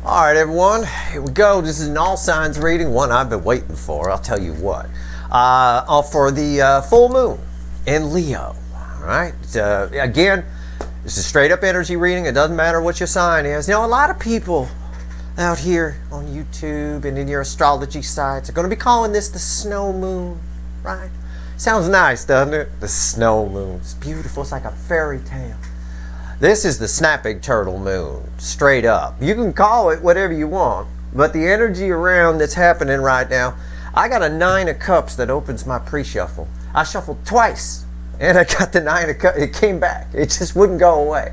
All right, everyone, here we go. This is an all signs reading, one I've been waiting for. I'll tell you what. For the full moon in Leo. All right. Again, this is straight up energy reading. It doesn't matter what your sign is. You know, a lot of people out here on YouTube and in your astrology sites are going to be calling this the snow moon, right? Sounds nice, doesn't it? The snow moon. It's beautiful. It's like a fairy tale. This is the snapping turtle moon, straight up. You can call it whatever you want, but the energy around that's happening right now, I got a 9 of cups that opens my pre-shuffle. I shuffled twice, and I got the 9 of cups. It came back. It just wouldn't go away.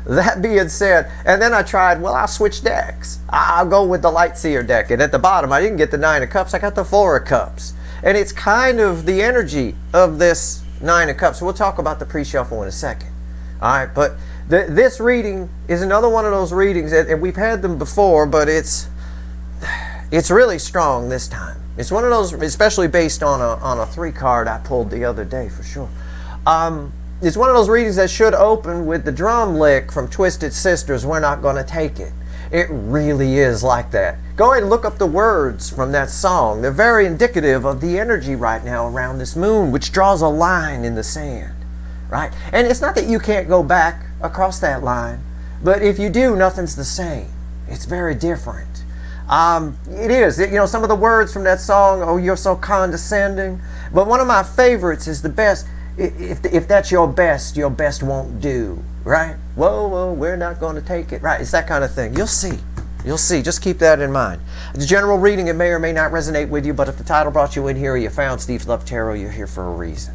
That being said, and then I tried, well, I'll switch decks. I'll go with the light seer deck, and at the bottom, I didn't get the 9 of cups. I got the 4 of cups. And it's kind of the energy of this 9 of cups. We'll talk about the pre-shuffle in a second. All right, but this reading is another one of those readings, and we've had them before, but it's really strong this time. It's one of those, especially based on a 3 card I pulled the other day for sure. It's one of those readings that should open with the drum lick from Twisted Sisters, "We're Not Gonna Take It." It really is like that. Go ahead and look up the words from that song. They're very indicative of the energy right now around this moon, which draws a line in the sand. Right? And it's not that you can't go back across that line, but if you do, nothing's the same. It's very different. It is. You know, some of the words from that song, "Oh, you're so condescending." But one of my favorites is the best. If that's your best won't do. Right? Whoa, whoa, we're not going to take it. Right? It's that kind of thing. You'll see. You'll see. Just keep that in mind. The general reading, it may or may not resonate with you, but if the title brought you in here or you found Steve's Love Tarot, you're here for a reason.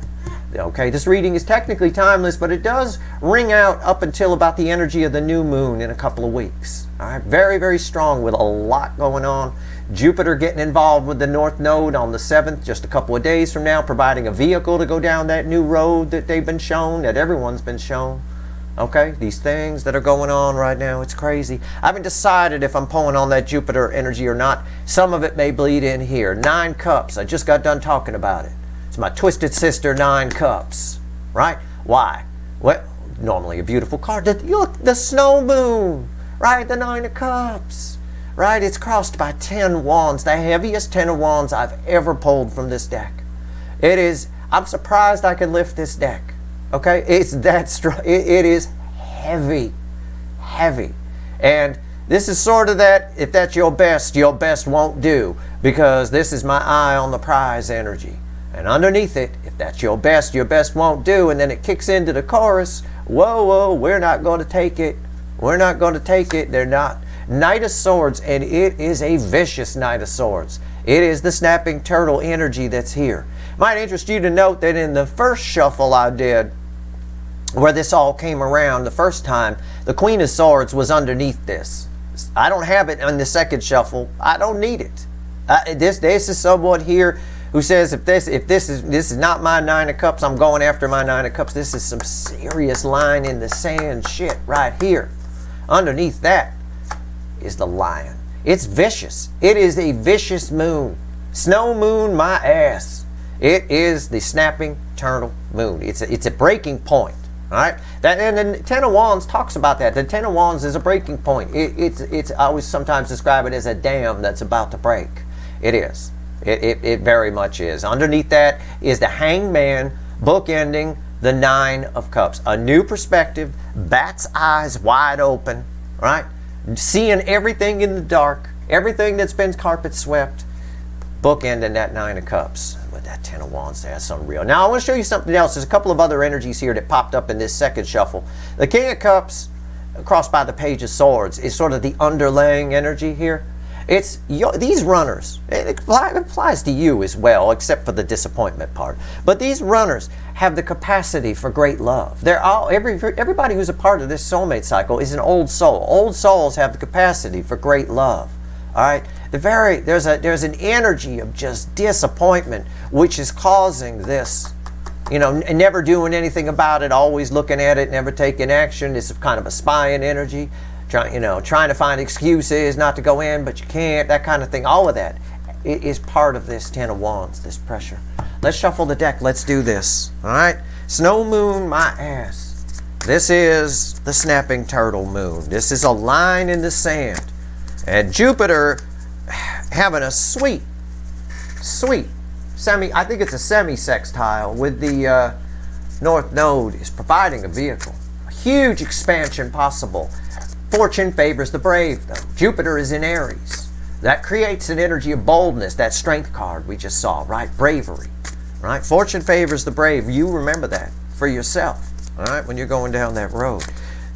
Okay, this reading is technically timeless, but it does ring out up until about the energy of the new moon in a couple of weeks. All right, very, very strong with a lot going on. Jupiter getting involved with the North Node on the 7th, just a couple of days from now, providing a vehicle to go down that new road that they've been shown, that everyone's been shown. Okay, these things that are going on right now, it's crazy. I haven't decided if I'm pulling on that Jupiter energy or not. Some of it may bleed in here. 9 cups, I just got done talking about it. It's my Twisted Sister 9 cups, right? Why? Well, normally a beautiful card. Look, the snow moon, right? The 9 of cups, right? It's crossed by 10 wands, the heaviest 10 of wands I've ever pulled from this deck. It is, I'm surprised I can lift this deck, okay? It's that strong. It is heavy, heavy. And this is sort of that, if that's your best won't do, because this is my eye on the prize energy. And underneath it, if that's your best won't do, and then it kicks into the chorus, whoa, whoa, we're not going to take it. We're not going to take it. They're not. Knight of Swords, and it is a vicious Knight of Swords. It is the snapping turtle energy that's here. Might interest you to note that in the first shuffle I did, where this all came around the first time, the Queen of Swords was underneath this. I don't have it on the second shuffle. I don't need it. This is someone here who says, if this is not my 9 of cups, I'm going after my 9 of cups. This is some serious line in the sand shit right here. Underneath that is the lion. It's vicious. It is a vicious moon. Snow moon my ass. It is the snapping turtle moon. It's a breaking point. All right. And the 10 of Wands talks about that. The 10 of Wands is a breaking point. I always sometimes describe it as a dam that's about to break. It is. It very much is. Underneath that is the Hangman, bookending the 9 of Cups. A new perspective, bat's eyes wide open, right? Seeing everything in the dark, everything that's been carpet swept, bookending that 9 of Cups with that 10 of Wands. That's unreal. Now I want to show you something else. There's a couple of other energies here that popped up in this second shuffle. The King of Cups, crossed by the Page of Swords, is sort of the underlying energy here. It's these runners. It applies to you as well, except for the disappointment part. But these runners have the capacity for great love. They're everybody who's a part of this soulmate cycle is an old soul. Old souls have the capacity for great love. All right. There's an energy of just disappointment, which is causing this. You know, never doing anything about it, always looking at it, never taking action. It's kind of a spying energy. Trying to find excuses not to go in, but you can't, that kind of thing. All of that is part of this 10 of Wands, this pressure. Let's shuffle the deck. Let's do this. All right? Snow moon, my ass. This is the snapping turtle moon. This is a line in the sand. And Jupiter having a sweet I think it's a semi-sextile with the North Node is providing a vehicle. A huge expansion possible. Fortune favors the brave, though. Jupiter is in Aries. That creates an energy of boldness, that strength card we just saw, right? Bravery, right? Fortune favors the brave. You remember that for yourself, all right, when you're going down that road.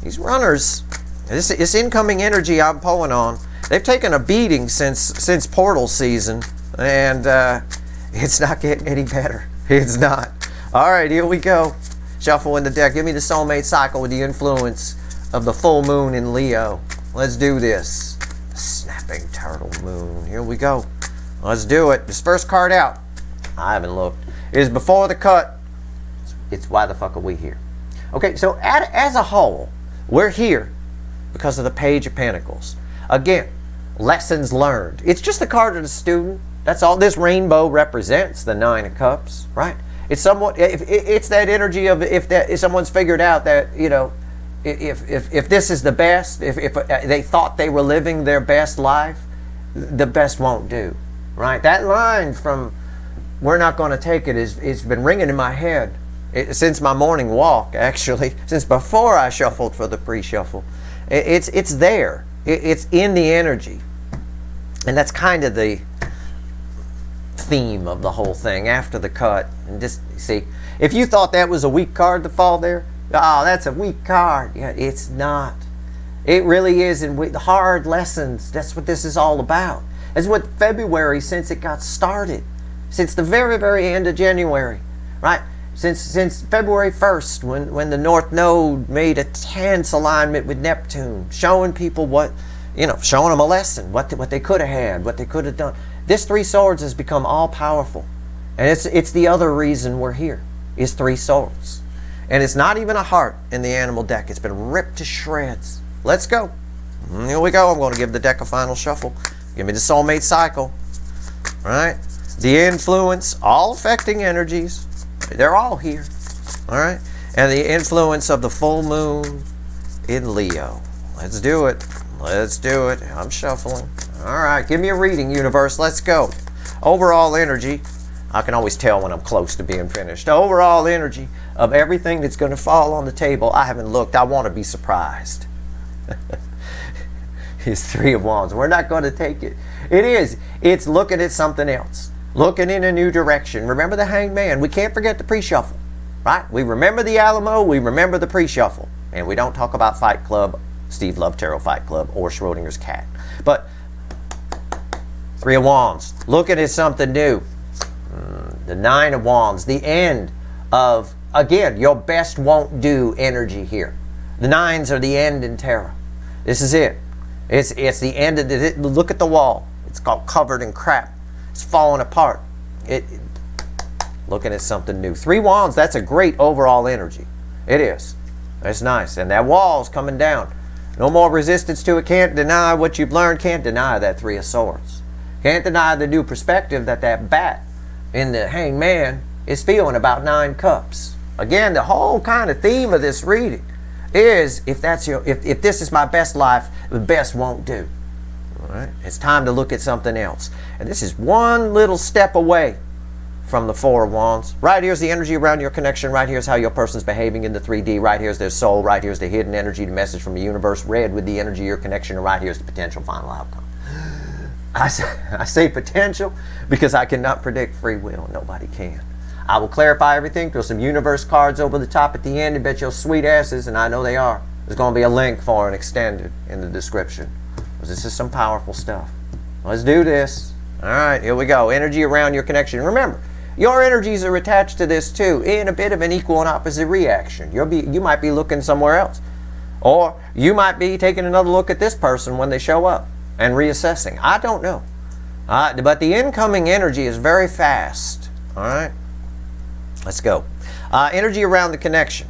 These runners, this incoming energy I'm pulling on, they've taken a beating since portal season, and it's not getting any better. It's not. All right, here we go. Shuffle in the deck. Give me the soulmate cycle with the influence of the full moon in Leo. Let's do this. The snapping turtle moon. Here we go. Let's do it. This first card out, I haven't looked, is before the cut. It's why the fuck are we here? Okay, so as a whole, we're here because of the Page of Pentacles. Again, lessons learned. It's just a card of the student. That's all this rainbow represents, the Nine of Cups, right? It's somewhat, it's that energy of if someone's figured out that, you know, if this is the best, if they thought they were living their best life, the best won't do, right? That line from "we're not going to take it" it's been ringing in my head since my morning walk, actually, since before I shuffled for the pre-shuffle. It's there. It's in the energy, and that's kind of the theme of the whole thing after the cut. And just see, if you thought that was a weak card to fall there, oh, that's a weak card. Yeah, it's not. It really is. And with hard lessons, that's what this is all about. That's what February, since it got started, since the very, very end of January, right? Since February 1st, when the North Node made a tense alignment with Neptune, showing people what, you know, showing them a lesson, what they could have had, what they could have done. This Three Swords has become all powerful. And it's the other reason we're here, is Three Swords. And it's not even a heart in the animal deck. It's been ripped to shreds. Let's go. Here we go. I'm going to give the deck a final shuffle. Give me the soulmate cycle. All right. The influence, all affecting energies. They're all here. All right. And the influence of the full moon in Leo. Let's do it. Let's do it. I'm shuffling. All right. Give me a reading, universe. Let's go. Overall energy. I can always tell when I'm close to being finished. Overall energy of everything that's going to fall on the table. I haven't looked. I want to be surprised. It's Three of Wands. We're not going to take it. It is. It's looking at something else. Looking in a new direction. Remember the Hanged Man. We can't forget the pre-shuffle. Right? We remember the Alamo. We remember the pre-shuffle. And we don't talk about Fight Club, Steve Love Tarot Fight Club, or Schrodinger's cat. But Three of Wands. Looking at something new. The Nine of Wands. The end of, again, your best won't do energy here. The nines are the end in tarot. This is it. It's the end of the, look at the wall. It's got covered in crap. It's falling apart. Looking at something new. Three Wands, that's a great overall energy. It is. It's nice. And that wall's coming down. No more resistance to it. Can't deny what you've learned. Can't deny that Three of Swords. Can't deny the new perspective that bat in the Hanged Man is feeling about Nine Cups. Again, the whole kind of theme of this reading is if this is my best life, the best won't do. All right? It's time to look at something else. And this is one little step away from the Four of Wands. Right here's the energy around your connection. Right here's how your person's behaving in the 3D. Right here's their soul. Right here's the hidden energy, the message from the universe. Red with the energy of your connection. And right here's the potential final outcome. I say potential because I cannot predict free will. Nobody can. I will clarify everything. Throw some universe cards over the top at the end and bet your sweet asses, and I know they are. There's going to be a link for it extended in the description. Because this is some powerful stuff. Let's do this. All right, here we go. Energy around your connection. Remember, your energies are attached to this too in a bit of an equal and opposite reaction. You might be looking somewhere else. Or you might be taking another look at this person when they show up and reassessing. I don't know. But the incoming energy is very fast. All right? Let's go. Energy around the connection.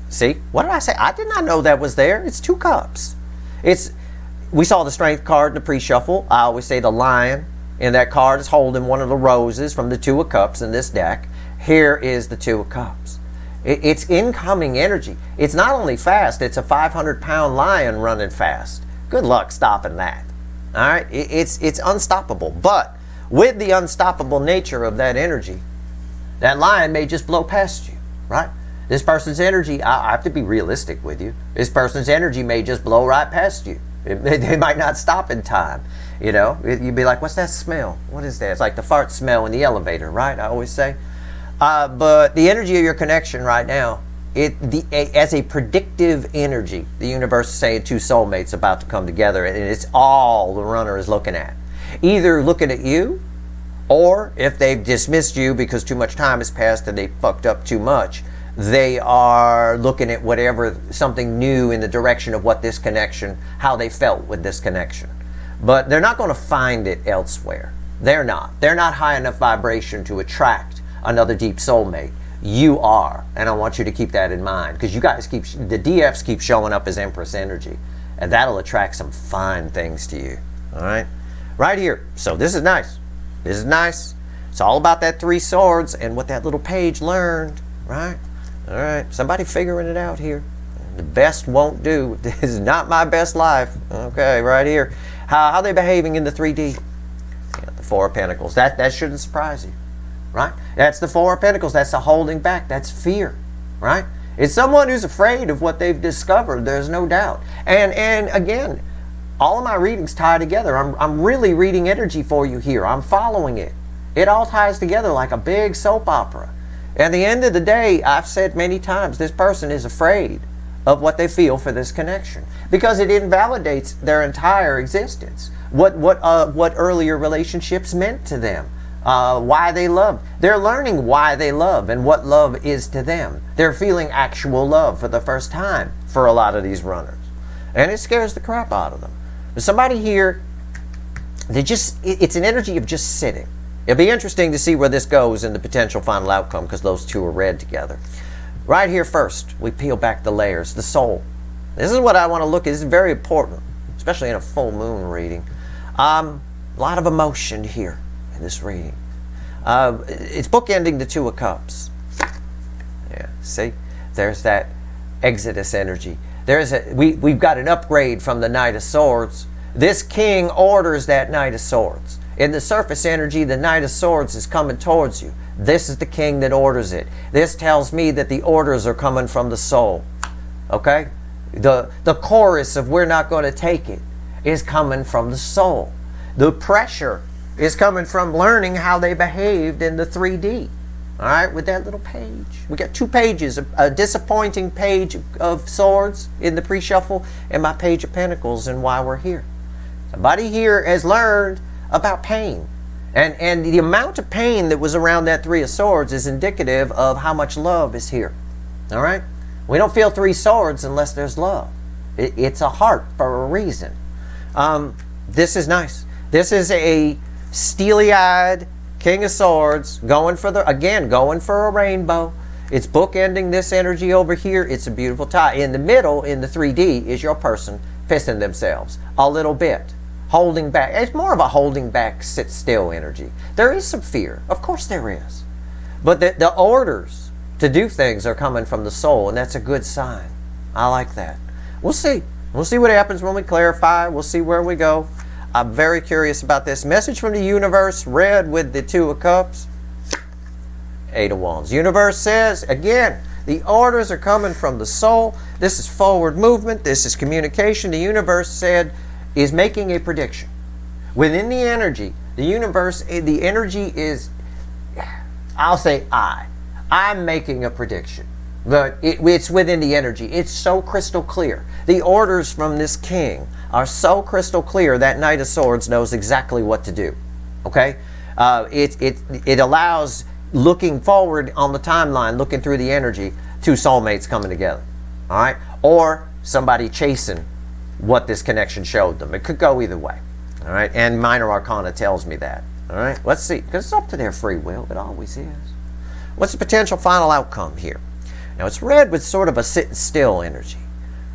See? What did I say? I did not know that was there. It's Two Cups. We saw the Strength card in the pre-shuffle. I always say the Lion in that card is holding one of the roses from the Two of Cups in this deck. Here is the Two of Cups. It's incoming energy. It's not only fast, it's a 500-pound lion running fast. Good luck stopping that. All right, it's unstoppable. But with the unstoppable nature of that energy, that line may just blow past you, right? This person's energy, I have to be realistic with you. This person's energy may just blow right past you. They might not stop in time. You know, you'd be like, what's that smell? What is that? It's like the fart smell in the elevator, right? I always say. But the energy of your connection right now, as a predictive energy, the universe is saying two soulmates about to come together, and it's all the runner is looking at. Either looking at you, or if they've dismissed you because too much time has passed and they fucked up too much, they are looking at whatever, something new in the direction of what this connection, how they felt with this connection. But they're not going to find it elsewhere. They're not. They're not high enough vibration to attract another deep soulmate. You are. And I want you to keep that in mind, because you guys the DFs keep showing up as Empress energy, and that'll attract some fine things to you. All right? Right here. So this is nice. This is nice. It's all about that 3 swords and what that little page learned, right? All right, somebody figuring it out here. The best won't do. This is not my best life. Okay, right here. How are they behaving in the 3D? Yeah, the 4 of Pentacles. That shouldn't surprise you, right? That's the 4 of Pentacles. That's the holding back. That's fear, right? It's someone who's afraid of what they've discovered. There's no doubt. And again, all of my readings tie together. I'm really reading energy for you here. I'm following it. It all ties together like a big soap opera. At the end of the day, I've said many times, this person is afraid of what they feel for this connection, because it invalidates their entire existence. What earlier relationships meant to them, why they love. They're learning why they love and what love is to them. They're feeling actual love for the first time for a lot of these runners, and it scares the crap out of them. There's somebody here, it's an energy of just sitting. It'll be interesting to see where this goes in the potential final outcome, because those two are read together. Right here first, we peel back the layers, the soul. This is what I want to look at. This is very important, especially in a full moon reading. A lot of emotion here in this reading. It's bookending the 2 of Cups. Yeah, see? There's that Exodus energy. We've got an upgrade from the Knight of Swords. This king orders that Knight of Swords. In the surface energy, the Knight of Swords is coming towards you. This is the king that orders it. This tells me that the orders are coming from the soul. Okay? The chorus of "we're not going to take it" is coming from the soul. The pressure is coming from learning how they behaved in the 3D. All right? With that little page. We got 2 pages. A disappointing page of Swords in the pre-shuffle, and my Page of Pentacles and why we're here. Somebody here has learned about pain, and the amount of pain that was around that 3 of Swords is indicative of how much love is here. All right, we don't feel 3 swords unless there's love. It's a heart for a reason. This is nice. This is a steely-eyed King of Swords going for a rainbow. It's bookending this energy over here. It's a beautiful tie. In the middle, in the 3D, is your person pissing themselves a little bit. Holding back. It's more of a holding back, sit still energy. There is some fear. Of course there is. But the orders to do things are coming from the soul, and that's a good sign. I like that. We'll see. We'll see what happens when we clarify. We'll see where we go. I'm very curious about this. Message from the universe, read with the 2 of Cups. 8 of Wands. Universe says, again, the orders are coming from the soul. This is forward movement. This is communication. The universe is making a prediction. Within the energy, the universe, the energy is, I'll say I'm making a prediction. But it's within the energy. It's so crystal clear. The orders from this king are so crystal clear that Knight of Swords knows exactly what to do. Okay? It allows looking forward on the timeline, looking through the energy, 2 soulmates coming together. All right? Or somebody chasing what this connection showed them. It could go either way. All right? And Minor Arcana tells me that. All right? Let's see. Because it's up to their free will. It always is. What's the potential final outcome here? Now, it's read with sort of a sitting still energy.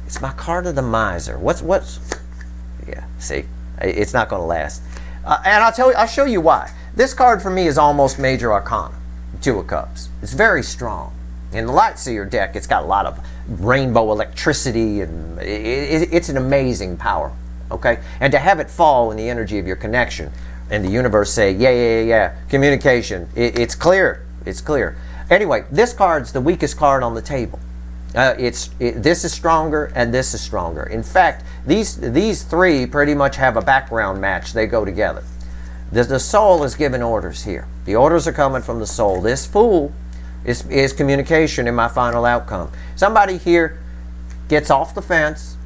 It's my card of the miser. Yeah, see? It's not going to last. And I'll show you why. This card for me is almost Major Arcana. 2 of Cups. It's very strong. In the Light Seer deck, it's got a lot of rainbow electricity, and it's an amazing power okay? And to have it fall in the energy of your connection and the universe say, yeah, yeah, yeah, communication, it's clear, it's clear. Anyway, this card's the weakest card on the table. This is stronger and this is stronger. In fact, these three pretty much have a background match. They go together. The soul is giving orders here. The orders are coming from the soul. This Fool is communication in my final outcome. Somebody here gets off the fence.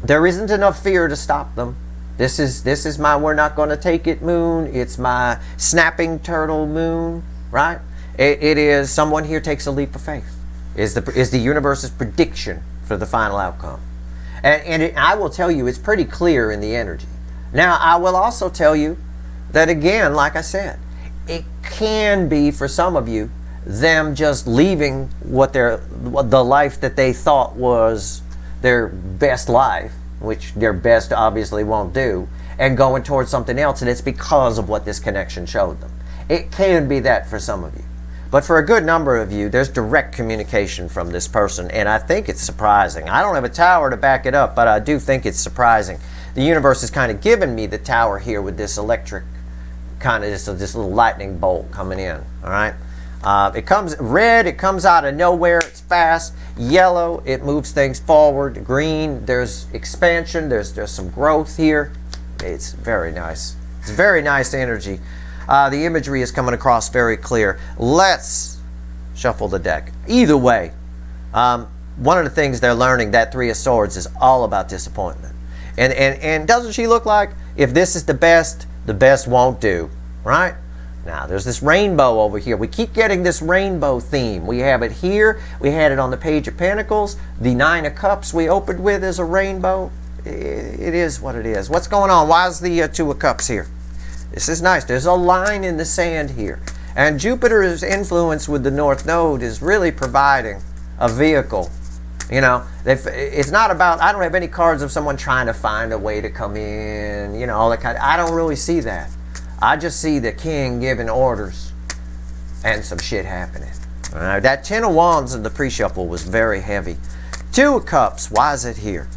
There isn't enough fear to stop them. This is my we're not going to take it moon. It's my snapping turtle moon, right? It is someone here takes a leap of faith. Is the universe's prediction for the final outcome. And I will tell you, it's pretty clear in the energy. Now, I will also tell you that, again, like I said, it can be, for some of you, them just leaving the life that they thought was their best life, which their best obviously won't do, and going towards something else, and it's because of what this connection showed them. It can be that for some of you. But for a good number of you, there's direct communication from this person, and I think it's surprising. I don't have a tower to back it up, but I do think it's surprising. The universe has kind of given me the tower here with this electric, kind of this little lightning bolt coming in, all right? It comes red, it comes out of nowhere, it's fast. Yellow, it moves things forward. Green, there's expansion, there's some growth here. It's very nice. It's very nice energy. The imagery is coming across very clear. Let's shuffle the deck. Either way, one of the things they're learning, that Three of Swords, is all about disappointment. And doesn't she look like, if this is the best won't do, right? Now, there's this rainbow over here. We keep getting this rainbow theme. We have it here. We had it on the Page of Pentacles. The Nine of Cups we opened with is a rainbow. It is what it is. What's going on? Why is the Two of Cups here? This is nice. There's a line in the sand here. And Jupiter's influence with the North Node is really providing a vehicle. You know, it's not about, I don't have any cards of someone trying to find a way to come in, you know, all that kind of, I don't really see that. I just see the king giving orders and some shit happening. All right, that Ten of Wands in the pre-shuffle was very heavy. Two of Cups, why is it here?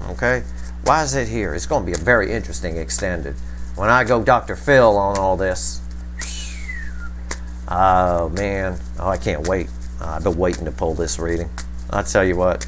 Okay, why is it here? It's going to be a very interesting extended. When I go Dr. Phil on all this, oh man, oh, I can't wait. I've been waiting to pull this reading. I'll tell you what,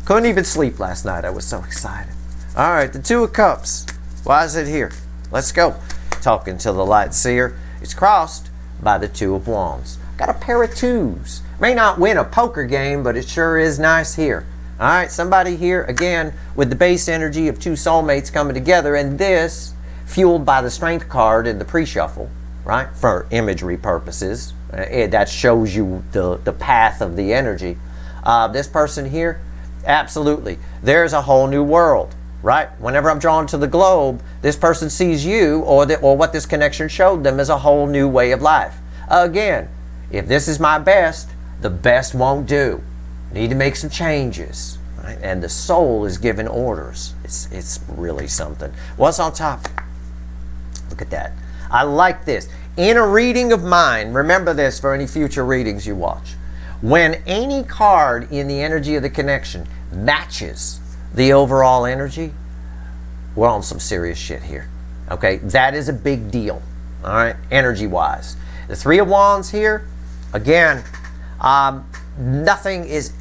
couldn't even sleep last night. I was so excited. All right, the Two of Cups, why is it here? Let's go. Talking to the light seer. It's crossed by the Two of Wands. Got a pair of twos. May not win a poker game, but it sure is nice here. All right, somebody here, again, with the base energy of two soulmates coming together, and this fueled by the Strength card in the pre-shuffle, right, for imagery purposes. That shows you the path of the energy. This person here, absolutely. There's a whole new world. Right? Whenever I'm drawn to the globe, this person sees you or what this connection showed them as a whole new way of life. Again, if this is my best, the best won't do. Need to make some changes. Right? And the soul is giving orders. It's really something. What's on top? Look at that. I like this. In a reading of mine, remember this for any future readings you watch. When any card in the energy of the connection matches the overall energy, we're on some serious shit here. Okay, that is a big deal. All right, energy wise, the Three of Wands here, again, nothing is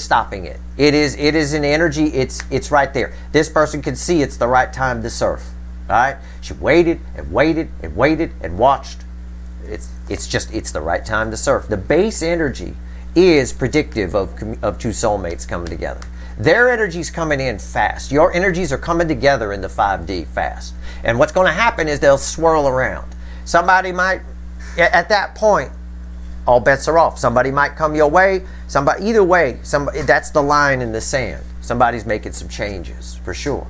stopping it. It is an energy. It's right there. This person can see it's the right time to surf. All right, she waited and waited and waited and watched. It's the right time to surf. The base energy is predictive of two soulmates coming together. Their energy's coming in fast. Your energies are coming together in the 5D fast. And what's going to happen is they'll swirl around. Somebody might, at that point, all bets are off. Somebody might come your way. Either way, that's the line in the sand. Somebody's making some changes, for sure.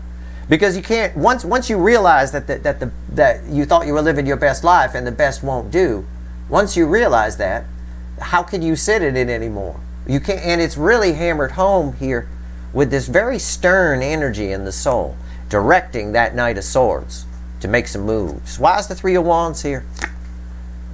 Because you can't, once you realize that you thought you were living your best life and the best won't do, once you realize that, how can you sit in it anymore? You can't, and it's really hammered home here with this very stern energy in the soul, directing that Knight of Swords to make some moves. Why is the Three of Wands here?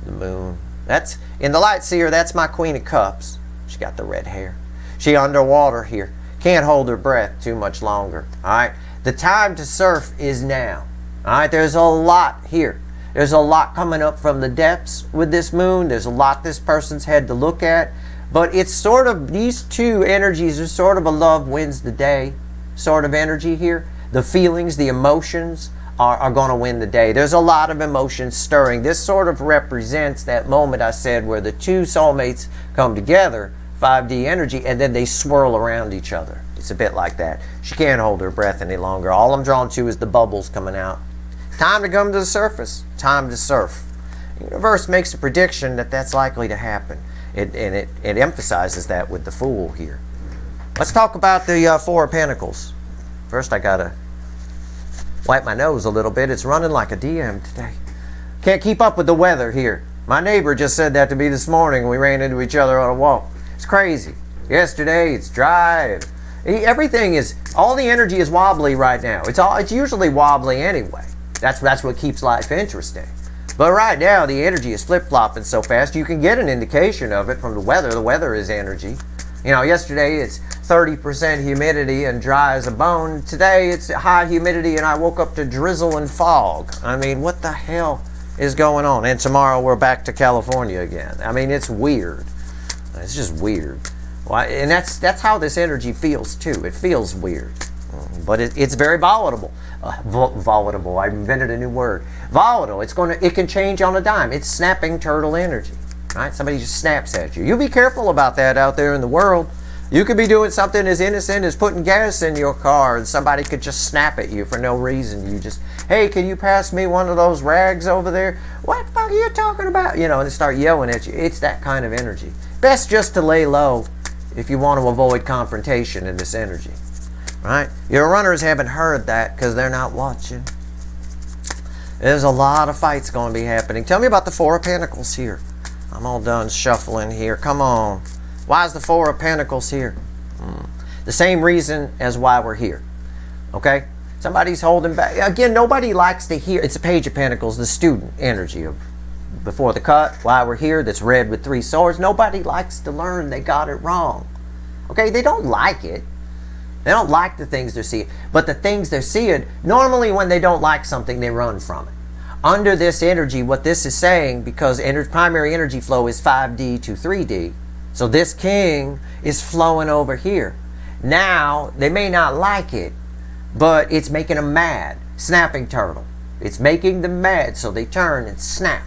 The moon. That's, in the light seer, that's my Queen of Cups. She got the red hair. She underwater here. Can't hold her breath too much longer. All right. The time to surf is now. All right, there's a lot here. There's a lot coming up from the depths with this moon. There's a lot this person's had to look at. But it's sort of, these two energies are sort of a love wins the day sort of energy here. The feelings, the emotions are going to win the day. There's a lot of emotions stirring. This sort of represents that moment I said where the two soulmates come together, 5D energy, and then they swirl around each other. It's a bit like that. She can't hold her breath any longer. All I'm drawn to is the bubbles coming out. Time to come to the surface. Time to surf. The universe makes a prediction that that's likely to happen. It emphasizes that with the Fool here. Let's talk about the Four of Pentacles. First, I got to wipe my nose a little bit. It's running like a DM today. Can't keep up with the weather here. My neighbor just said that to me this morning. We ran into each other on a walk. It's crazy. Yesterday, it's dry. Everything is, all the energy is wobbly right now. It's usually wobbly anyway. That's what keeps life interesting. But right now, the energy is flip-flopping so fast, you can get an indication of it from the weather. The weather is energy. You know, yesterday it's 30% humidity and dry as a bone. Today it's high humidity and I woke up to drizzle and fog. I mean, what the hell is going on? And tomorrow we're back to California again. I mean, it's weird. It's just weird. Well, and that's how this energy feels too. It feels weird. But it's very volatile. Volatile. I invented a new word. Volatile. It can change on a dime. It's snapping turtle energy. Right? Somebody just snaps at you. You be careful about that out there in the world. You could be doing something as innocent as putting gas in your car and somebody could just snap at you for no reason. You just, hey, can you pass me one of those rags over there? What the fuck are you talking about? You know, and they start yelling at you. It's that kind of energy. Best just to lay low if you want to avoid confrontation in this energy. Right? Your runners haven't heard that because they're not watching. There's a lot of fights going to be happening. Tell me about the Four of Pentacles here. I'm all done shuffling here. Come on. Why is the Four of Pentacles here? The same reason as why we're here. Okay? Somebody's holding back. Again, nobody likes to hear. It's a Page of Pentacles, the student energy of before the cut, why we're here, that's red with 3 swords. Nobody likes to learn they got it wrong. Okay? They don't like it. They don't like the things they're seeing. But the things they're seeing, normally when they don't like something, they run from it. Under this energy, what this is saying, because primary energy flow is 5D to 3D, so this king is flowing over here. Now, they may not like it, but it's making them mad. Snapping turtle. It's making them mad, so they turn and snap.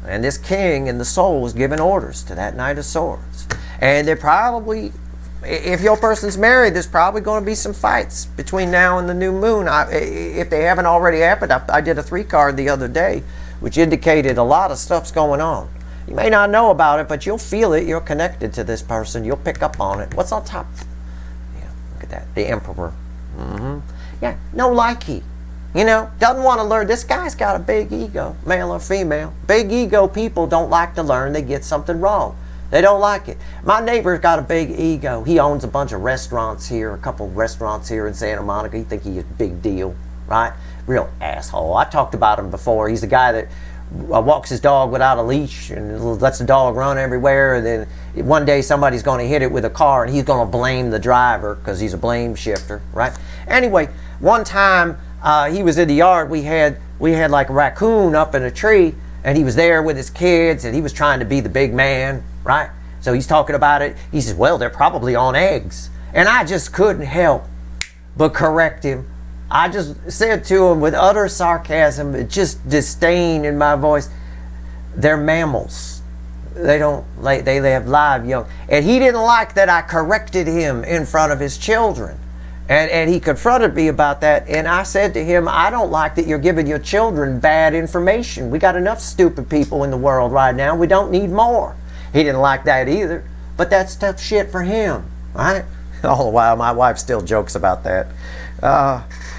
And this king in the soul is giving orders to that Knight of Swords. And they're probably, if your person's married, there's probably going to be some fights between now and the new moon. If they haven't already happened, I did a 3-card the other day, which indicated a lot of stuff's going on. You may not know about it, but you'll feel it. You're connected to this person. You'll pick up on it. What's on top? Yeah, look at that. The Emperor. Yeah, no likey. You know, doesn't want to learn. This guy's got a big ego, male or female. Big ego people don't like to learn they get something wrong. They don't like it. My neighbor's got a big ego. He owns a bunch of restaurants here, a couple of restaurants here in Santa Monica. He thinks he's a big deal, right? Real asshole. I talked about him before. He's the guy that walks his dog without a leash and lets the dog run everywhere. And then one day somebody's going to hit it with a car and he's going to blame the driver because he's a blame shifter, right? Anyway, one time he was in the yard. We had like a raccoon up in a tree. And he was there with his kids, and he was trying to be the big man, right? So he's talking about it. He says, well, they're probably on eggs. And I just couldn't help but correct him. I just said to him with utter sarcasm, just disdain in my voice, they're mammals. They have live young. And he didn't like that I corrected him in front of his children. And he confronted me about that, and I said to him, I don't like that you're giving your children bad information. We got enough stupid people in the world right now. We don't need more. He didn't like that either, but that's tough shit for him, right? All the while, my wife still jokes about that.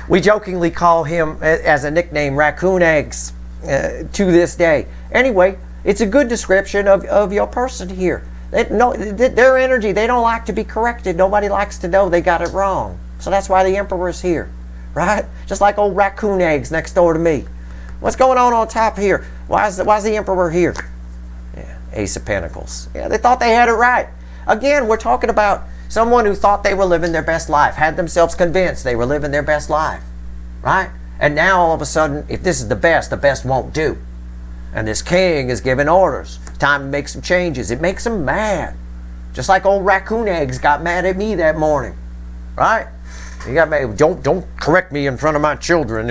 We jokingly call him, as a nickname, Raccoon Eggs, to this day. Anyway, it's a good description of your person here. Their energy, they don't like to be corrected. Nobody likes to know they got it wrong. So that's why the Emperor's here, right? Just like old Raccoon Eggs next door to me. What's going on top here? Why is the Emperor here? Yeah, Ace of Pentacles. Yeah, they thought they had it right. Again, we're talking about someone who thought they were living their best life, had themselves convinced they were living their best life. right? And now all of a sudden, if this is the best won't do. And this king is giving orders. Time to make some changes. It makes him mad. Just like old Raccoon Eggs got mad at me that morning, right? He got mad. Don't correct me in front of my children.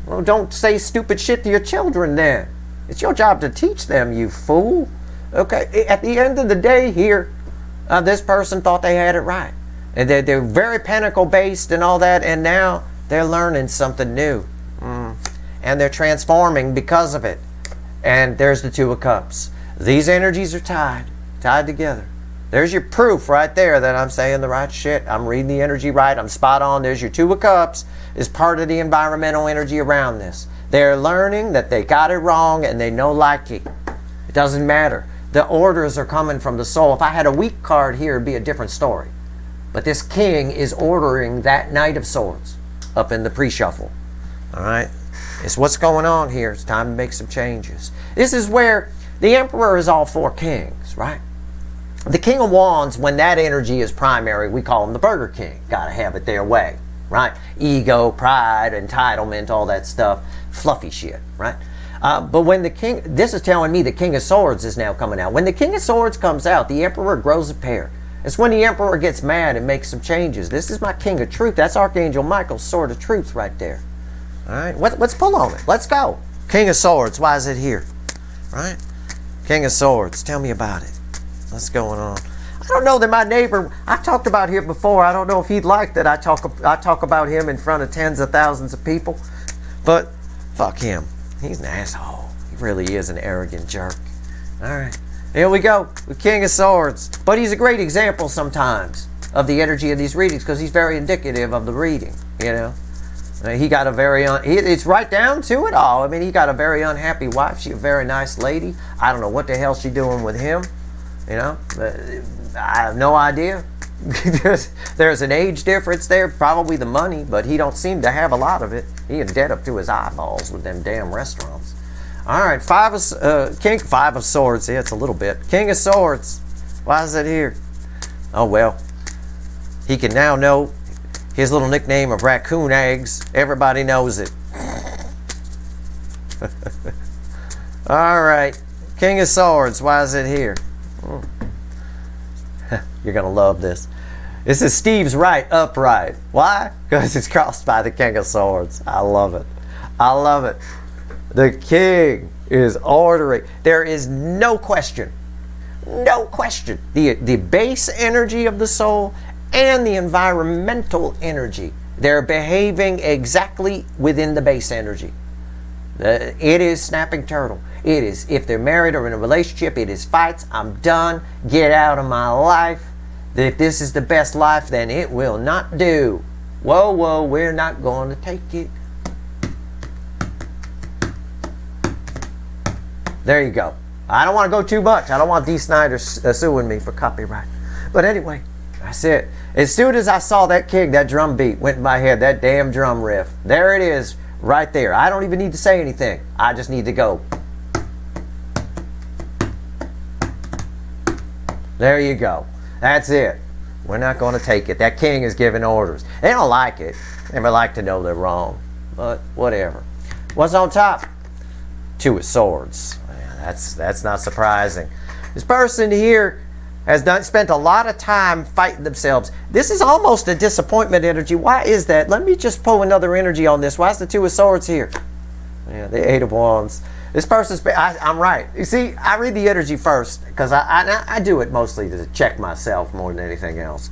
Well, don't say stupid shit to your children then. It's your job to teach them, you fool. Okay, at the end of the day here, this person thought they had it right. And they're very pinnacle based and all that, and now they're learning something new. And they're transforming because of it. And there's the Two of Cups. These energies are tied together. There's your proof right there that I'm saying the right shit. I'm reading the energy right. I'm spot on. There's your Two of Cups. Is part of the environmental energy around this. They're learning that they got it wrong and they know like it. It doesn't matter. The orders are coming from the soul. If I had a weak card here, it'd be a different story. But this king is ordering that Knight of Swords up in the pre-shuffle. All right? It's what's going on here. It's time to make some changes. This is where the Emperor is all four kings, right? The King of Wands, when that energy is primary, we call him the Burger King. Got to have it their way, right? Ego, pride, entitlement, all that stuff. Fluffy shit, right? But when the king, this is telling me the King of Swords is now coming out. When the King of Swords comes out, the Emperor grows a pair. It's when the Emperor gets mad and makes some changes. This is my King of Truth. That's Archangel Michael's Sword of Truth right there. All right, let's pull on it. Let's go. King of Swords, why is it here? Right? King of Swords, tell me about it. What's going on? I don't know that my neighbor, I've talked about him before. I don't know if he'd like that I talk about him in front of tens of thousands of people. But fuck him. He's an asshole. He really is an arrogant jerk. All right. Here we go. The King of Swords. But he's a great example sometimes of the energy of these readings because he's very indicative of the reading, you know. He got a very, it's right down to it all. I mean, he got a very unhappy wife. She's a very nice lady. I don't know what the hell she's doing with him, you know. I have no idea. There's an age difference there, probably the money, but he don't seem to have a lot of it. He in debt up to his eyeballs with them damn restaurants. All right, Five of Swords. Yeah, it's a little bit. King of Swords. Why is it here? Oh well, he can now know his little nickname of Raccoon Eggs. Everybody knows it. All right, King of Swords. Why is it here? You're gonna love this. This is Steve's right upright. Why? Because it's crossed by the King of Swords. I love it. I love it. The king is ordering. There is no question. No question. The base energy of the soul and the environmental energy, they're behaving exactly within the base energy. It is snapping turtle. It is, if they're married or in a relationship, it is fights. I'm done. Get out of my life. If this is the best life, then it will not do. Whoa, whoa, we're not going to take it. There you go. I don't want to go too much. I don't want Dee Snider suing me for copyright. But anyway, that's it. As soon as I saw that king, that drum beat went in my head, that damn drum riff. There it is, right there. I don't even need to say anything. I just need to go. There you go. That's it. We're not going to take it. That king is giving orders. They don't like it. They never like to know they're wrong. But whatever. What's on top? Two of Swords. Yeah, that's not surprising. This person here has spent a lot of time fighting themselves. This is almost a disappointment energy. Why is that? Let me just pull another energy on this. Why is the Two of Swords here? Yeah, the Eight of Wands. This person's, I'm right. You see, I read the energy first because I do it mostly to check myself more than anything else.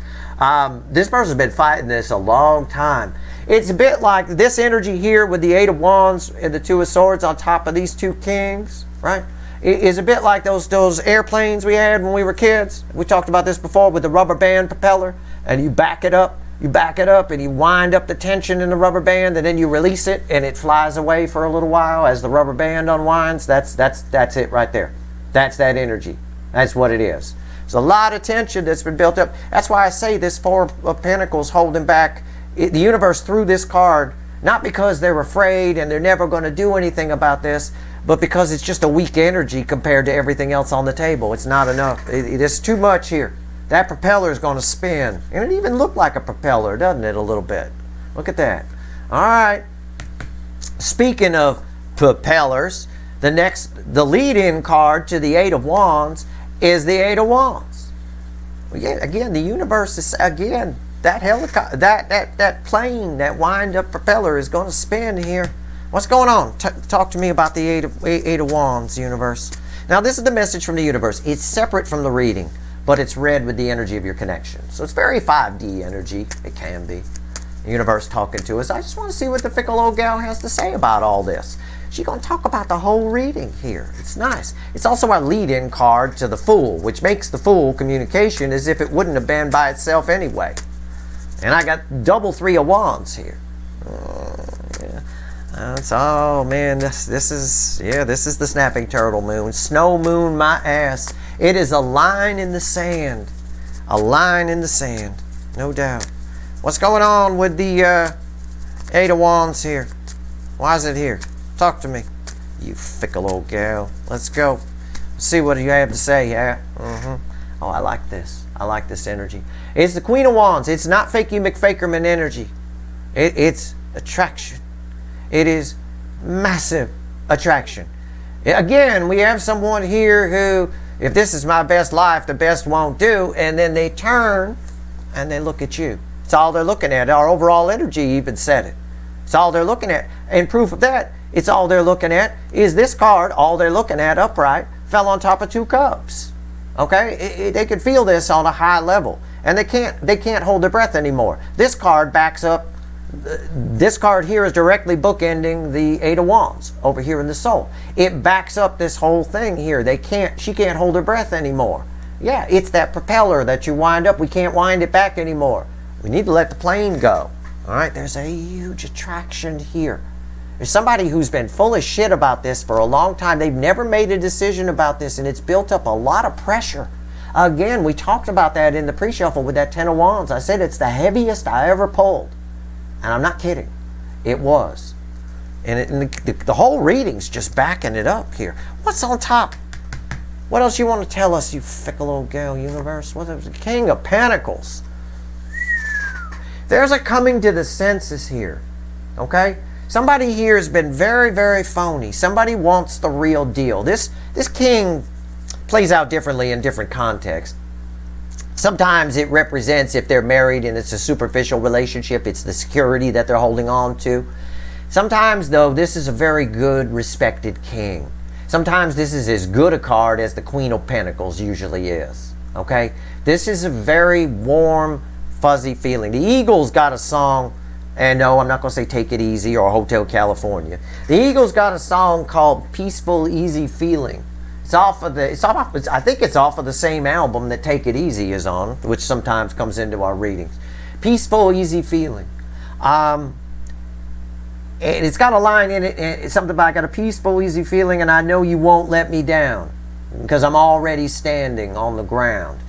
This person's been fighting this a long time. It's a bit like this energy here with the Eight of Wands and the Two of Swords on top of these two kings, right? It is a bit like those airplanes we had when we were kids. We talked about this before with the rubber band propeller, and you back it up. You back it up and you wind up the tension in the rubber band, and then you release it and it flies away for a little while as the rubber band unwinds. That's it right there. That's that energy. That's what it is. There's a lot of tension that's been built up. That's why I say this Four of Pentacles holding back. The universe threw this card, not because they're afraid and they're never going to do anything about this, but because it's just a weak energy compared to everything else on the table. It's not enough. There's too much here. That propeller is going to spin. And it even looked like a propeller, doesn't it, a little bit? Look at that. All right. Speaking of propellers, the lead-in card to the Eight of Wands is the Eight of Wands. Again, the universe is, again, that helicopter, that plane, that wind-up propeller is going to spin here. What's going on? Talk to me about the Eight of Wands, universe. Now, this is the message from the universe. It's separate from the reading, but it's read with the energy of your connection. So it's very 5D energy. It can be. The universe talking to us. I just want to see what the fickle old gal has to say about all this. She's going to talk about the whole reading here. It's nice. It's also our lead-in card to the Fool, which makes the Fool communication as if it wouldn't have been by itself anyway. And I got double 3 of Wands here. Yeah. Oh man, this is the snapping turtle moon. Snow moon, my ass. It is a line in the sand. A line in the sand, no doubt. What's going on with the Eight of Wands here? Why is it here? Talk to me, you fickle old gal. Let's go. Let's see what you have to say. Yeah. Oh, I like this. I like this energy. It's the Queen of Wands. It's not fakey McFakerman energy. It's attraction. It is massive attraction. Again, we have someone here who, if this is my best life, the best won't do, and then they turn and they look at you. It's all they're looking at. Our overall energy even said it. It's all they're looking at. And proof of that, it's all they're looking at is this card. All they're looking at upright fell on top of 2 cups. Okay? They could feel this on a high level. And they can't hold their breath anymore. This card backs up. This card here is directly bookending the Eight of Wands over here in the soul. It backs up this whole thing here. She can't hold her breath anymore. Yeah, it's that propeller that you wind up. We can't wind it back anymore. We need to let the plane go. All right, there's a huge attraction here. There's somebody who's been full of shit about this for a long time. They've never made a decision about this, and it's built up a lot of pressure. Again, we talked about that in the pre-shuffle with that 10 of Wands. I said it's the heaviest I ever pulled. And I'm not kidding. It was. And the whole reading's just backing it up here. What's on top? What else you want to tell us, you fickle old gal, universe? What is the King of Pentacles? There's a coming to the senses here. Okay? Somebody here has been very, very phony. Somebody wants the real deal. This king plays out differently in different contexts. Sometimes it represents if they're married and it's a superficial relationship, it's the security that they're holding on to. Sometimes, though, this is a very good, respected king. Sometimes this is as good a card as the Queen of Pentacles usually is. Okay? This is a very warm, fuzzy feeling. The Eagles got a song, and no, I'm not going to say Take It Easy or Hotel California. The Eagles got a song called Peaceful, Easy Feeling. I think it's off of the same album that Take It Easy is on, which sometimes comes into our readings. Peaceful, easy feeling. And it's got a line in it, it's something about I got a peaceful, easy feeling, and I know you won't let me down because I'm already standing on the ground.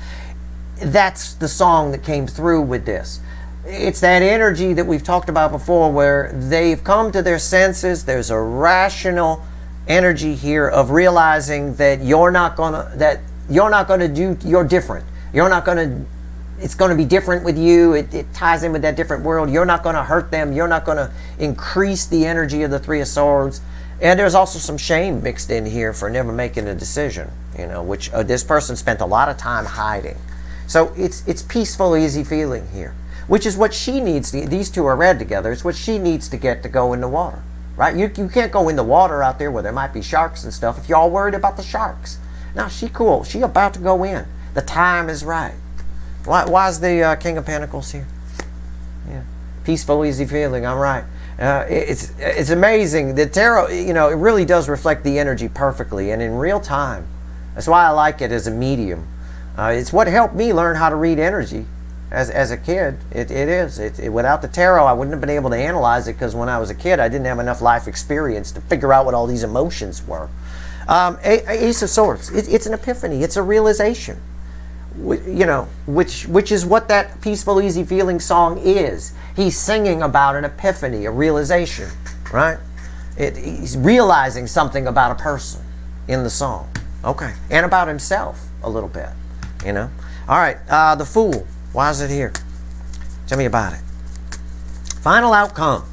That's the song that came through with this. It's that energy that we've talked about before where they've come to their senses. There's a rational energy here of realizing that you're different. It's going to be different with you. It ties in with that different world. You're not going to hurt them. You're not going to increase the energy of the Three of Swords. And there's also some shame mixed in here for never making a decision, which this person spent a lot of time hiding. So it's peaceful, easy feeling here, which is what she needs to, these two are read together. It's what she needs to get to go in the water. Right? You can't go in the water out there where there might be sharks and stuff if you're all worried about the sharks. No, she cool. She about to go in. The time is right. Why is the King of Pentacles here? Yeah, peaceful, easy feeling. I'm right. It's amazing. The tarot, it really does reflect the energy perfectly and in real time. That's why I like it as a medium. It's what helped me learn how to read energy. As a kid, it is. Without the tarot, I wouldn't have been able to analyze it because when I was a kid, I didn't have enough life experience to figure out what all these emotions were. Ace of Swords. It's an epiphany. It's a realization. Which is what that peaceful, easy feeling song is. He's singing about an epiphany, a realization, right? He's realizing something about a person in the song. Okay. And about himself a little bit, All right. The Fool. Why is it here? Tell me about it. Final outcome.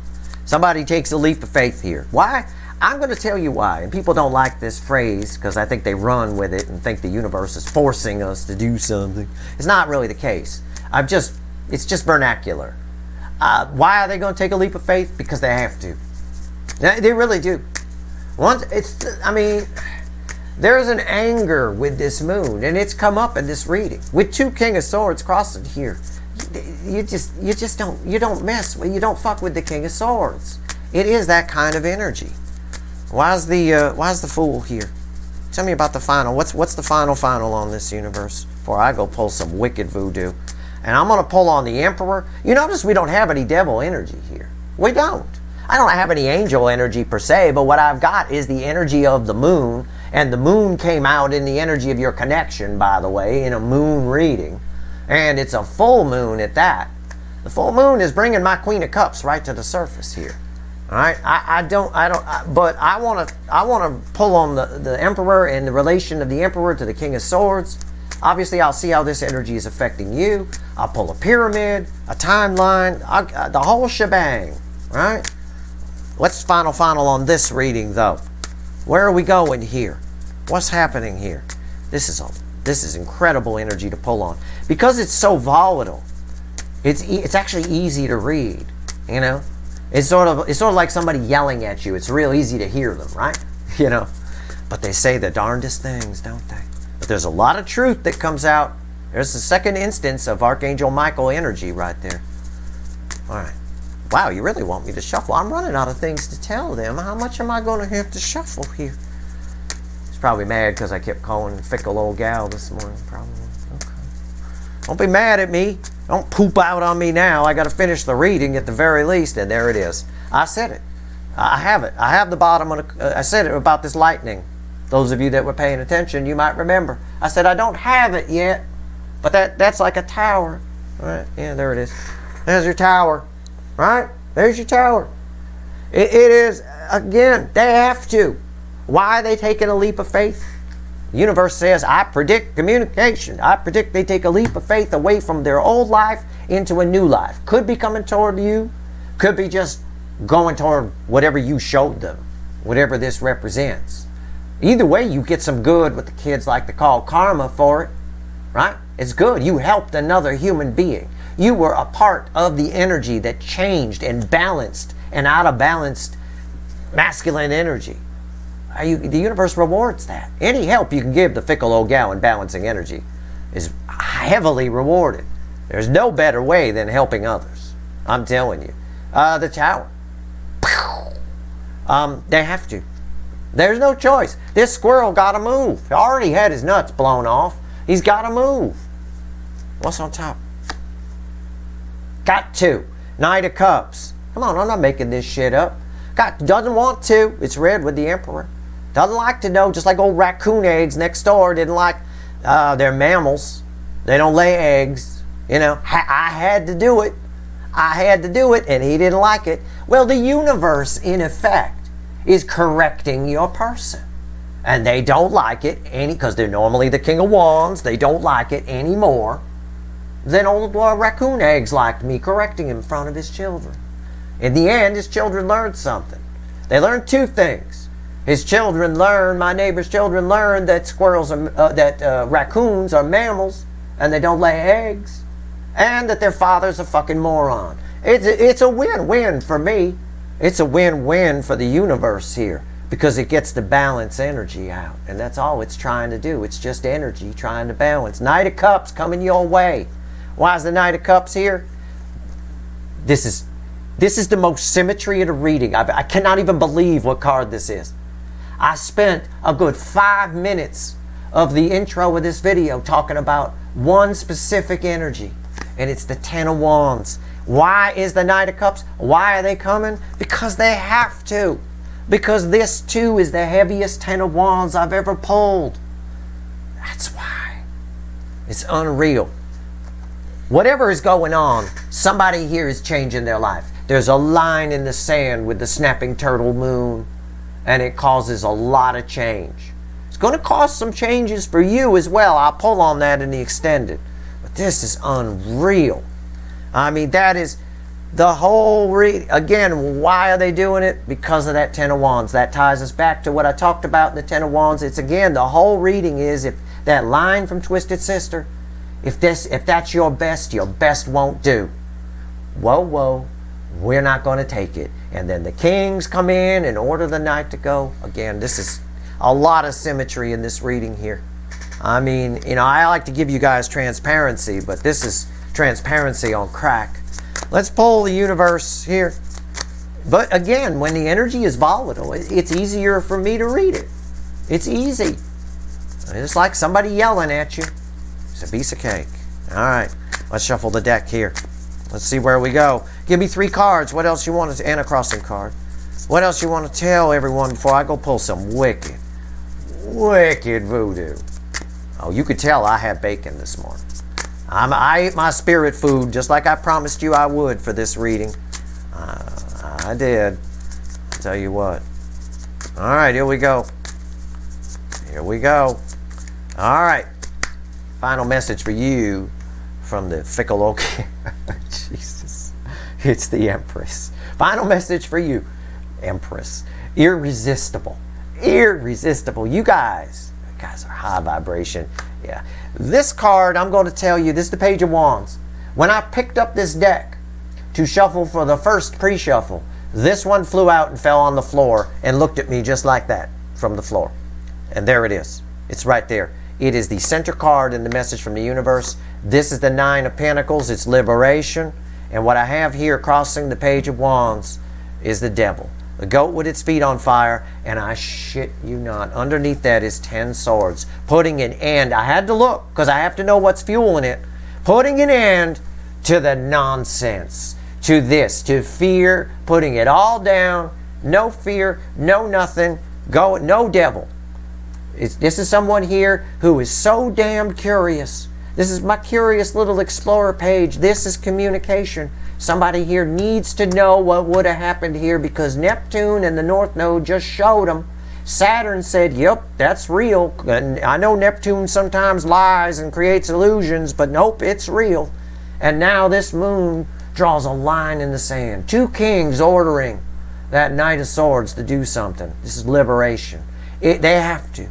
Somebody takes a leap of faith here. Why? I'm going to tell you why. And people don't like this phrase because I think they run with it and think the universe is forcing us to do something. It's not really the case. It's just vernacular. Why are they going to take a leap of faith? Because they have to. They really do. There's an anger with this moon, and it's come up in this reading. With 2 King of Swords crossing here, you don't mess with, you don't fuck with the King of Swords. It is that kind of energy. Why is the Fool here? Tell me about the final. What's the final on this universe? Before I go pull some wicked voodoo. And I'm going to pull on the Emperor. You notice we don't have any devil energy here. We don't. I don't have any angel energy per se, but what I've got is the energy of the moon. And the moon came out in the energy of your connection, by the way, in a moon reading. And it's a full moon at that. The full moon is bringing my Queen of Cups right to the surface here. All right, but I want to pull on the Emperor and the relation of the Emperor to the King of Swords. Obviously, I'll see how this energy is affecting you. I'll pull a pyramid, a timeline, the whole shebang. Right? What's final on this reading, though? Where are we going here? What's happening here? This is incredible energy to pull on because it's so volatile. It's actually easy to read. You know. It's sort of like somebody yelling at you. It's real easy to hear them, right? You know, but they say the darndest things, don't they? But there's a lot of truth that comes out. There's the second instance of Archangel Michael energy right there. All right. Wow, you really want me to shuffle? I'm running out of things to tell them. How much am I going to have to shuffle here? He's probably mad because I kept calling fickle old gal this morning. Probably. Okay. Don't be mad at me. Don't poop out on me now. I got to finish the reading at the very least, and there it is. I said it. I have it. I have the bottom of I said it about this lightning. Those of you that were paying attention, you might remember. I said I don't have it yet, but that's like a tower. All right? Yeah, there it is. There's your tower. Right? There's your tower. It is, again, they have to. Why are they taking a leap of faith? The universe says, I predict communication. I predict they take a leap of faith away from their old life into a new life. Could be coming toward you. Could be just going toward whatever you showed them. Whatever this represents. Either way, you get some good, what the kids like to call karma for it. Right? It's good. You helped another human being. You were a part of the energy that changed and balanced and out of balanced masculine energy. The universe rewards that. Any help you can give the fickle old gal in balancing energy is heavily rewarded. There's no better way than helping others. I'm telling you. The tower. They have to. There's no choice. This squirrel got to move. He already had his nuts blown off. He's got to move. What's on top? Got to. Knight of Cups. Come on, I'm not making this shit up. Doesn't want to. It's red with the Emperor. Doesn't like to know, just like old raccoon eggs next door didn't like, they're mammals. They don't lay eggs. You know, I had to do it. I had to do it, and he didn't like it. Well, the universe, in effect, is correcting your person. And they don't like it because they're normally the King of Wands. They don't like it anymore than old raccoon eggs liked me correcting him in front of his children. In the end, his children learned something. They learned 2 things. His children learned, my neighbor's children learned that raccoons are mammals and they don't lay eggs, and that their father's a fucking moron. It's a win-win for me. It's a win-win for the universe here because it gets to balance energy out, and that's all it's trying to do. It's just energy trying to balance. Knight of Cups coming your way. Why is the Knight of Cups here? This is the most symmetry of the reading. I cannot even believe what card this is. I spent a good 5 minutes of the intro of this video talking about one specific energy, and it's the 10 of Wands. Why is the Knight of Cups? Why are they coming? Because they have to. Because this too is the heaviest 10 of Wands I've ever pulled. That's why. It's unreal. Whatever is going on, somebody here is changing their life. There's a line in the sand with the snapping turtle moon, and it causes a lot of change. It's going to cause some changes for you as well. I'll pull on that in the extended. But this is unreal. I mean, The whole again, why are they doing it? Because of that Ten of Wands. That ties us back to what I talked about in the Ten of Wands. It's again, the whole reading is, if that line from Twisted Sister, if that's your best won't do. Whoa, whoa, we're not going to take it. And then the kings come in and order the night to go. Again, this is a lot of symmetry in this reading here. I mean, you know, I like to give you guys transparency, but this is transparency on crack. Let's pull the universe here. But again, when the energy is volatile, it's easier for me to read it. It's easy. It's like somebody yelling at you. It's a piece of cake. All right, let's shuffle the deck here. Let's see where we go. Give me 3 cards. What else you want to, and a crossing card. What else you want to tell everyone before I go pull some wicked voodoo? Oh, you could tell I had bacon this morning. I ate my spirit food just like I promised you I would for this reading. I did. I'll tell you what. All right, here we go. Here we go. All right. Final message for you from the fickle old Jesus. It's the Empress. Final message for you, Empress. Irresistible. Irresistible. You guys are high vibration. Yeah. This card, I'm going to tell you, this is the Page of Wands. When I picked up this deck to shuffle for the first pre-shuffle, this one flew out and fell on the floor and looked at me just like that from the floor. And there it is. It's right there. It is the center card in the message from the universe. This is the 9 of Pentacles. It's liberation. And what I have here crossing the Page of Wands is the devil. The goat with its feet on fire, and I shit you not, underneath that is 10 swords. Putting an end, I had to look, because I have to know what's fueling it. Putting an end to the nonsense, to this, to fear, putting it all down, no fear, no nothing, no devil. This is someone here who is so damn curious. This is my curious little explorer page. This is communication. Somebody here needs to know what would have happened here, because Neptune and the North Node just showed them. Saturn said, yep, that's real. And I know Neptune sometimes lies and creates illusions, but nope, it's real. And now this moon draws a line in the sand. 2 kings ordering that Knight of Swords to do something. This is liberation. They have to.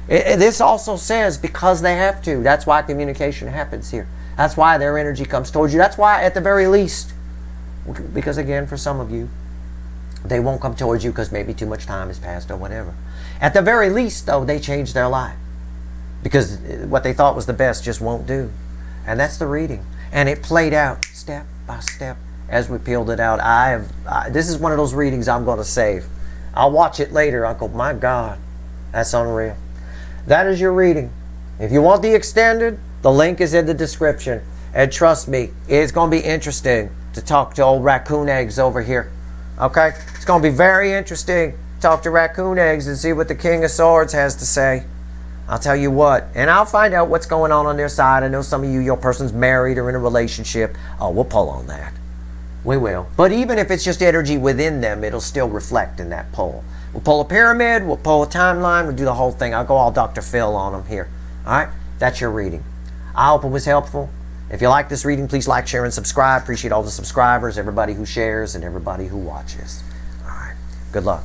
This also says because they have to. That's why communication happens here. That's why their energy comes towards you. That's why, at the very least, because again, for some of you, they won't come towards you because maybe too much time has passed or whatever. At the very least, though, they change their life. Because what they thought was the best just won't do. And that's the reading. And it played out step by step as we peeled it out. This is one of those readings I'm going to save. I'll watch it later. I'll go, my God, that's unreal. That is your reading. If you want the extended, the link is in the description. And trust me, it's going to be interesting to talk to old Raccoon Eggs over here. Okay? It's going to be very interesting to talk to Raccoon Eggs and see what the King of Swords has to say. I'll tell you what. And I'll find out what's going on their side. I know some of you, your person's married or in a relationship. Oh, we'll pull on that. We will. But even if it's just energy within them, it'll still reflect in that pull. We'll pull a pyramid. We'll pull a timeline. We'll do the whole thing. I'll go all Dr. Phil on them here. All right? That's your reading. I hope it was helpful. If you like this reading, please like, share, and subscribe. Appreciate all the subscribers, everybody who shares, and everybody who watches. All right. Good luck.